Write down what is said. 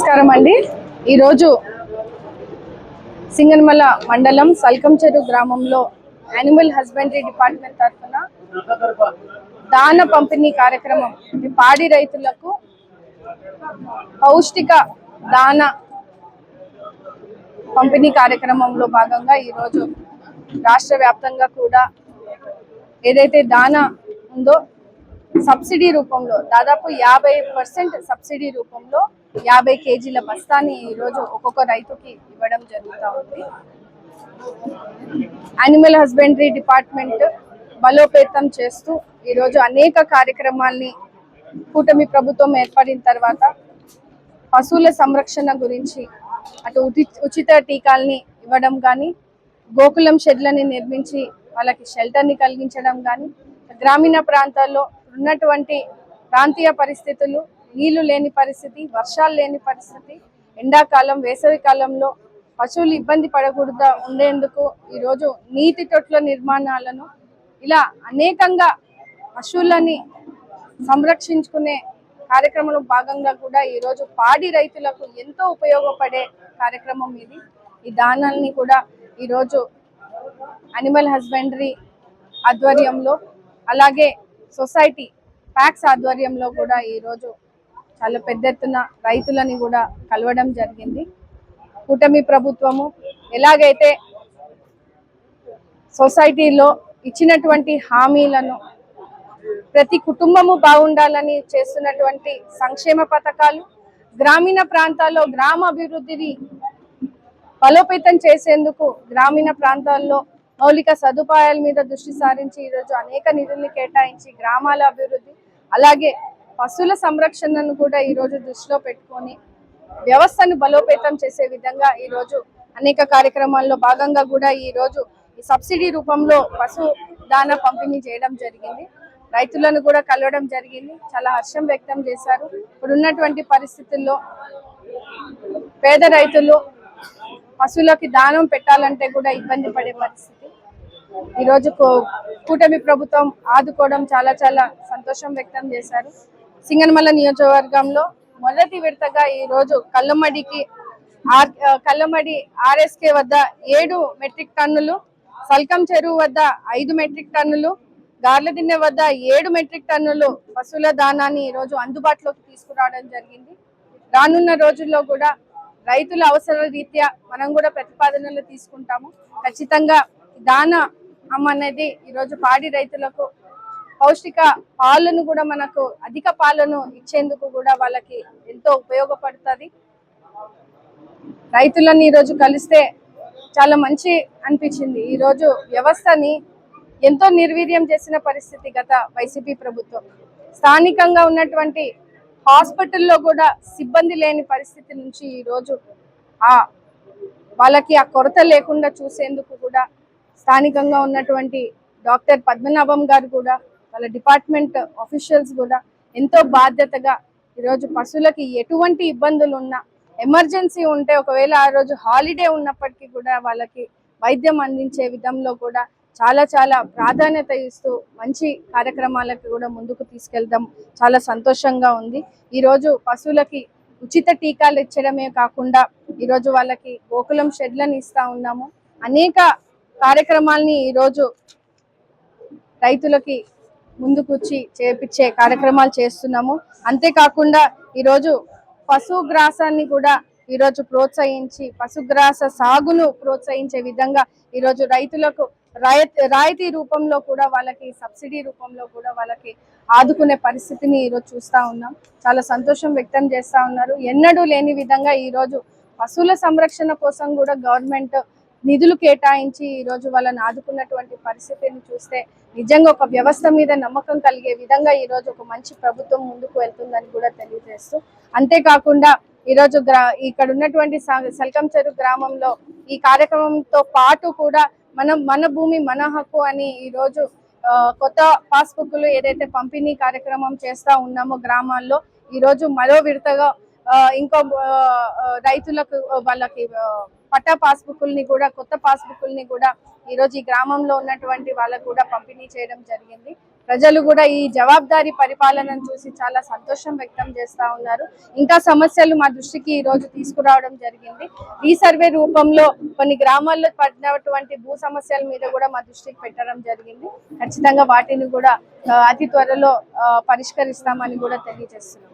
నమస్కారం అండి. ఈరోజు సింగనమల మండలం సల్కంచెరు గ్రామంలో యానిమల్ హస్బెండరీ డిపార్ట్మెంట్ తరఫున దాన పంపిణీ కార్యక్రమం, పాడి రైతులకు పౌష్టిక దాన పంపిణీ కార్యక్రమంలో భాగంగా ఈరోజు రాష్ట్ర వ్యాప్తంగా కూడా ఏదైతే దాన ఉందో సబ్సిడీ రూపంలో దాదాపు 50% సబ్సిడీ రూపంలో 50 కేజీల బస్తాని ఈరోజు ఒక్కొక్క రైతుకి ఇవ్వడం జరుగుతూ ఉంది. యానిమల్ హస్బెండరీ డిపార్ట్మెంట్ బలోపేతం చేస్తూ ఈరోజు అనేక కార్యక్రమాల్ని కూటమి ప్రభుత్వం ఏర్పడిన తర్వాత పశువుల సంరక్షణ గురించి అటు ఉచిత టీకాల్ని ఇవ్వడం కానీ, గోకులం షెడ్లని నిర్మించి వాళ్ళకి షెల్టర్ని కలిగించడం కానీ, గ్రామీణ ప్రాంతాల్లో ఉన్నటువంటి ప్రాంతీయ పరిస్థితులు, నీళ్లు లేని పరిస్థితి, వర్షాలు లేని పరిస్థితి, ఎండాకాలం వేసవి కాలంలో పశువులు ఇబ్బంది పడకూడదు ఉండేందుకు ఈరోజు నీటి తొట్ల నిర్మాణాలను ఇలా అనేకంగా పశువులని సంరక్షించుకునే కార్యక్రమంలో భాగంగా కూడా ఈరోజు పాడి రైతులకు ఎంతో ఉపయోగపడే కార్యక్రమం ఇది. ఈ దానాల్ని కూడా ఈరోజు యానిమల్ హస్బెండరీ ఆధ్వర్యంలో, అలాగే సొసైటీ ప్యాక్స్ ఆధ్వర్యంలో కూడా ఈరోజు చాలా పెద్ద ఎత్తున రైతులని కూడా కలవడం జరిగింది. కూటమి ప్రభుత్వము ఎలాగైతే సొసైటీలో ఇచ్చినటువంటి హామీలను, ప్రతి కుటుంబము బాగుండాలని చేస్తున్నటువంటి సంక్షేమ పథకాలు, గ్రామీణ ప్రాంతాల్లో గ్రామ అభివృద్ధిని బలోపేతం చేసేందుకు గ్రామీణ ప్రాంతాల్లో మౌలిక సదుపాయాల మీద దృష్టి సారించి ఈరోజు అనేక నిధుల్ని కేటాయించి గ్రామాల అభివృద్ధి, అలాగే పశువుల సంరక్షణను కూడా ఈరోజు దృష్టిలో పెట్టుకొని వ్యవస్థను బలోపేతం చేసే విధంగా ఈరోజు అనేక కార్యక్రమాల్లో భాగంగా కూడా ఈరోజు ఈ సబ్సిడీ రూపంలో పశు దానా పంపిణీ చేయడం జరిగింది. రైతులను కూడా కలవడం జరిగింది. చాలా హర్షం వ్యక్తం చేశారు. ఇప్పుడున్నటువంటి పరిస్థితుల్లో పేద రైతులు పశువులకి దానం పెట్టాలంటే కూడా ఇబ్బంది పడే పరిస్థితి. ఈరోజు కూటమి ప్రభుత్వం ఆదుకోవడం చాలా చాలా సంతోషం వ్యక్తం చేశారు. సింగనమల నియోజకవర్గంలో మొదటి విడతగా ఈరోజు కల్లమడి RSK వద్ద 7 మెట్రిక్ టన్నులు, సల్కం చెరువు వద్ద 5 మెట్రిక్ టన్నులు, గార్లదిన్నె వద్ద 7 మెట్రిక్ టన్నులు పశువుల దానాన్ని ఈరోజు అందుబాటులోకి తీసుకురావడం జరిగింది. రానున్న రోజుల్లో కూడా రైతుల అవసర రీత్యా మనం కూడా ప్రతిపాదనలు తీసుకుంటాము. ఖచ్చితంగా దానా అనేది ఈరోజు పాడి రైతులకు పౌష్టిక పాలను కూడా, మనకు అధిక పాలను ఇచ్చేందుకు కూడా వాళ్ళకి ఎంతో ఉపయోగపడుతుంది. రైతులను ఈరోజు కలిస్తే చాలా మంచి అనిపించింది. ఈరోజు వ్యవస్థని ఎంతో నిర్వీర్యం చేసిన పరిస్థితి గత వైసీపీ ప్రభుత్వం. స్థానికంగా ఉన్నటువంటి హాస్పిటల్లో కూడా సిబ్బంది లేని పరిస్థితి నుంచి ఈరోజు వాళ్ళకి ఆ కొరత లేకుండా చూసేందుకు కూడా స్థానికంగా ఉన్నటువంటి డాక్టర్ పద్మనాభం గారు కూడా, వాళ్ళ డిపార్ట్మెంట్ ఆఫీషియల్స్ కూడా ఎంతో బాధ్యతగా ఈరోజు పశువులకి ఎటువంటి ఇబ్బందులు ఉన్నా, ఎమర్జెన్సీ ఉంటే, ఒకవేళ ఆ రోజు హాలిడే ఉన్నప్పటికీ కూడా వాళ్ళకి వైద్యం అందించే విధంలో కూడా చాలా చాలా ప్రాధాన్యత ఇస్తూ మంచి కార్యక్రమాలకు కూడా ముందుకు తీసుకెళ్దాం. చాలా సంతోషంగా ఉంది. ఈరోజు పశువులకి ఉచిత టీకాలు ఇచ్చడమే కాకుండా ఈరోజు వాళ్ళకి గోకులం షెడ్లను ఇస్తా ఉన్నాము. అనేక కార్యక్రమాల్ని ఈరోజు రైతులకి ముందుకొచ్చి చేపించే కార్యక్రమాలు చేస్తున్నాము. అంతేకాకుండా ఈరోజు పశుగ్రాసాన్ని కూడా ఈరోజు ప్రోత్సహించి, పశుగ్రాస సాగును ప్రోత్సహించే విధంగా ఈరోజు రైతులకు రాయితీ రూపంలో కూడా, వాళ్ళకి సబ్సిడీ రూపంలో కూడా వాళ్ళకి ఆదుకునే పరిస్థితిని ఈరోజు చూస్తూ ఉన్నాం. చాలా సంతోషం వ్యక్తం చేస్తూ ఉన్నారు. ఎన్నడూ లేని విధంగా ఈరోజు పశువుల సంరక్షణ కోసం కూడా గవర్నమెంట్ నిధులు కేటాయించి ఈరోజు వాళ్ళని ఆదుకున్నటువంటి పరిస్థితిని చూస్తే నిజంగా ఒక వ్యవస్థ మీద నమ్మకం కలిగే విధంగా ఈరోజు ఒక మంచి ప్రభుత్వం ముందుకు వెళ్తుందని కూడా తెలియజేస్తూ, అంతేకాకుండా ఈరోజు ఇక్కడ ఉన్నటువంటి సల్కంచెరు గ్రామంలో ఈ కార్యక్రమంతో పాటు కూడా మన భూమి మన హక్కు అని ఈరోజు కొత్త పాస్బుక్లు ఏదైతే పంపిణీ కార్యక్రమం చేస్తా ఉన్నామో గ్రామాల్లో, ఈరోజు మరో విడతగా ఇంకో రైతులకు వాళ్ళకి పట్టా పాస్బుక్ల్ని కూడా, కొత్త పాస్బుక్ల్ని కూడా ఈరోజు ఈ గ్రామంలో ఉన్నటువంటి వాళ్ళకు కూడా పంపిణీ చేయడం జరిగింది. ప్రజలు కూడా ఈ జవాబుదారీ పరిపాలనను చూసి చాలా సంతోషం వ్యక్తం చేస్తా ఉన్నారు. ఇంకా సమస్యలు మా దృష్టికి ఈ రోజు తీసుకురావడం జరిగింది. ఈ సర్వే రూపంలో కొన్ని గ్రామాల్లో పడినటువంటి భూ సమస్యల మీద కూడా మా దృష్టికి పెట్టడం జరిగింది. ఖచ్చితంగా వాటిని కూడా అతి త్వరలో పరిష్కరిస్తామని కూడా తెలియజేస్తున్నాం.